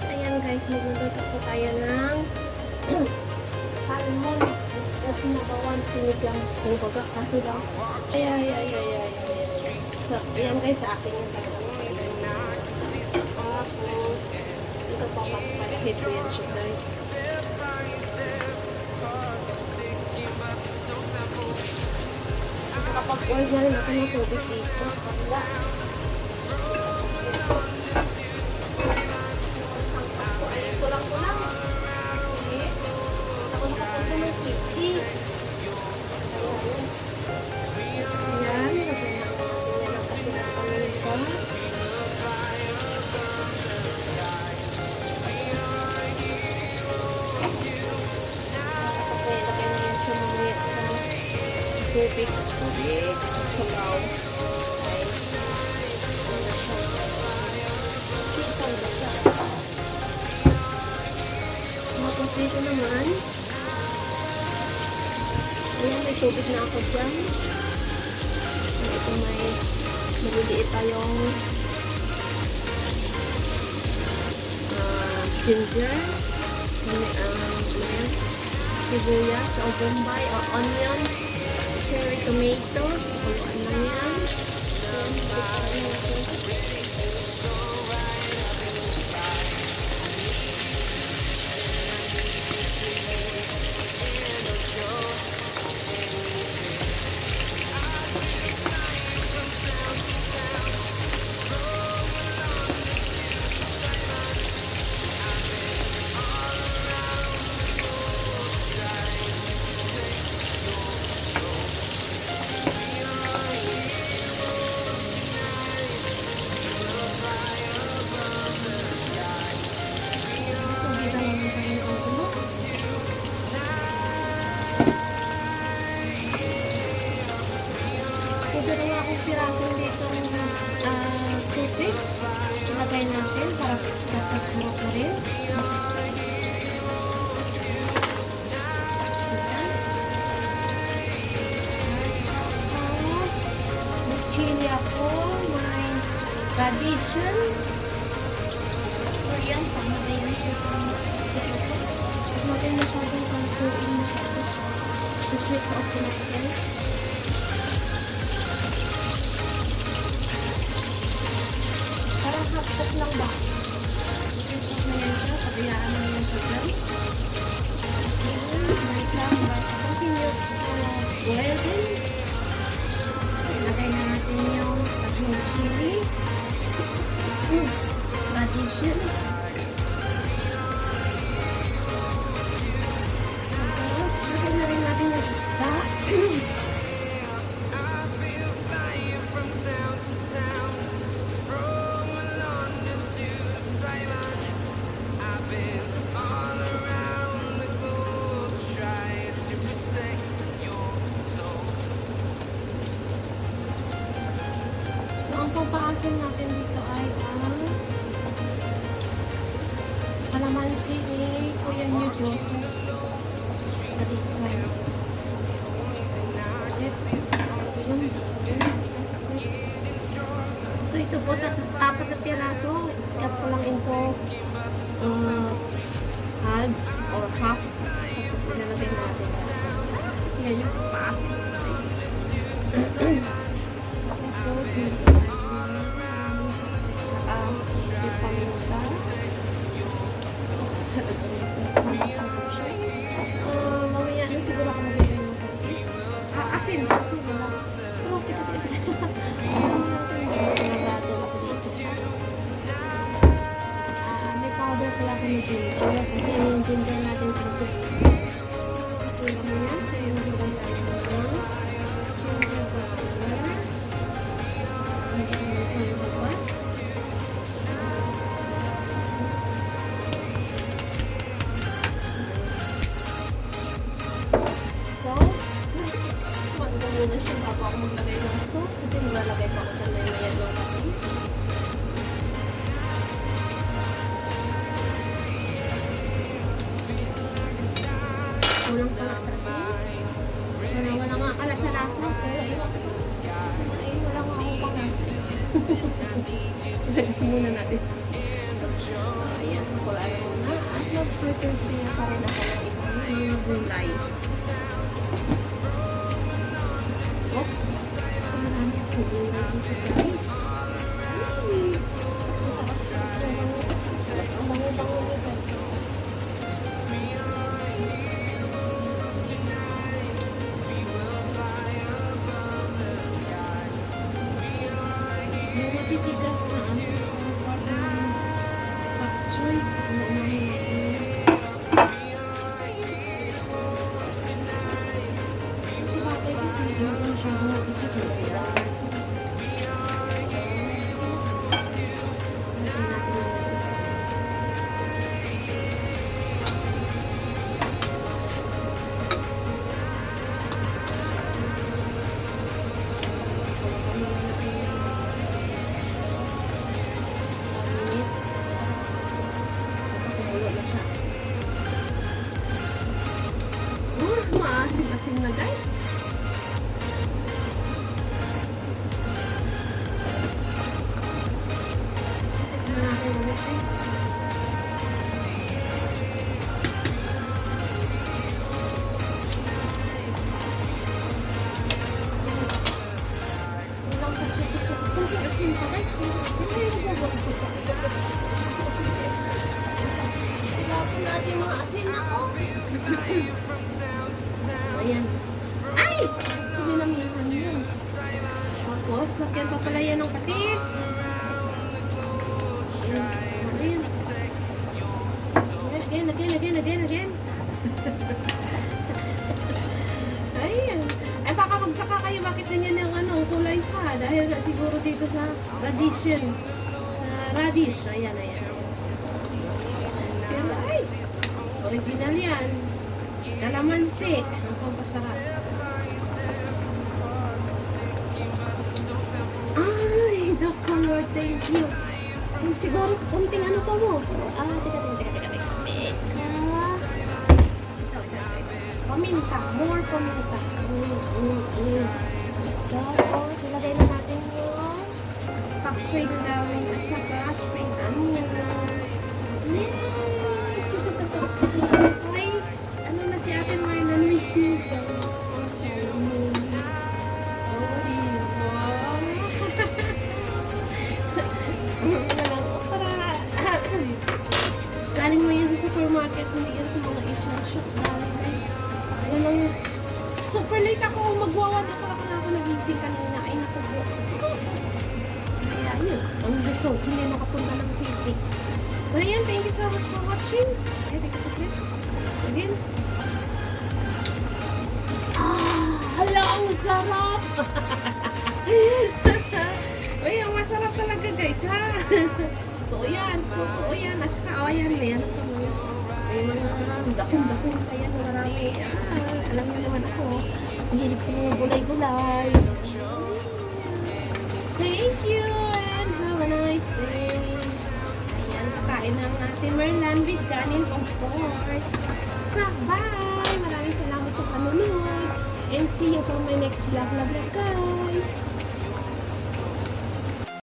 ayan guys, magluluto po tayo ng salmon. Kasi nabawan sinigang kung baga, kaso lang. Ay. So, ayan guys, sa akin yung tapos, ito pa magpalahit ko yan siya guys. So, kapag boil na rin ako ng tubig dito, kapila. Kulang-kulang. Ako nakapunta ng city. Ayan, nagpapalagyan kasi ng paminta. Nakapapalagyan na yan siya mamaya sa tubig, sa sabaw. Okay. Sisal ba siya? Tapos dito naman, ayan, may tubig na ako dyan. Ito may maliliit tayong ginger, sibuyas o bombay o onions, cherry tomatoes, kuluan lang yan. Dalawa akong piraso dito sausage. Ilagay natin para dapat sarap na rin. May chili ako. May radition. So yan, pamagay na siya sa stick ako. Pamagay masyadong kansuin masyado. Switch off ko na guys. Hapot lang ba? Hapot na yan siya. Pabayaan na yan siya dyan. Balik lang. Continue. So, boil din. Ilagay na natin yung tatlong chili. Radition. Tapos, ilagay na rin natin yung isda. Ang papaasin natin dito ay ang kalamansi ni Kuya New Joseph Kadisay. So ito po, apat na piraso. Cut ko lang ito half. Tapos ilalagay natin. Yan yung papaasin guys. Tapos yung paminta. Mamaya na siguro ako magbibigay ng patis. Asin na lang. Oh, kita. May powder pala ako ng ginger. Kasi yung ginger natin pintos ko. Kasi mamaya, kaya nagulong tayo ng ginger powder. Lagyan mo siya yung bawas. So, magandang muna siya bago ako maglagay ng soup. Kasi maglalagay pa ako dyan na yung yellow rice. Walang kalasa-lasa. Sana wala nga kalasa-lasa. Kasi wala nga akong pangasa. Lagyan muna natin. Ayan. Prepare pa rin ako ng ibang gulay. Oops! So, marami ako gulay dito, guys. Ang bango-bango niya, guys. Yung matitigas na ano sa parang pak choy. Ano namin kasi bakit kasi hindi siya matitigas sila. Maasim-asim na, guys. Tignan natin ulit, guys. Ilang pa siya sa kunti asin pa, guys. Kunti asin. Ay, nagbabago pa. Sigapo natin mga asin ako. Ayan. Ay! Hindi namihan yun. Tapos, lagyan pa pala yan ng patis. Ayan. Again. Ayan. Ay, baka magsaka kayo bakit ganyan yung ano, kulay pa. Dahil nga siguro dito sa radish. Sa radish. Ayan. Pero ay, original yan. Kalamansi. Ang pampasarap. Ay, naku Lord, thank you. Yung siguro, kunting ano pa mo. Teka. Paminta. More paminta. Tapos, ilagay na natin yung pak choy na namin at saka spring onion. Guys, ano na si Ate Marla Luisito? Galing mo yun sa supermarket, hindi yan sa mga Asian shop. Guys, alam mo, super late ako. Magwawan ako na ako nagising kanina. Ay, nakubo. Kaya yun, ang result, hindi makapunta ng city. So, ayan, thank you so much for watching. Okay, thank you so much. Again. Hala, ang sarap! Uy, ang masarap talaga, guys, ha? Totoo yan. At saka, ayan, may mga dakong-dakong pa yan, marami. Alam niyo naman ako, mahilig sa mga gulay-gulay. Thank you, and have a nice day. Ayan, kakain ng Ate Merlan with kanin, of course. So, bye! Maraming salamat sa panunod. And see you for my next vlog, guys.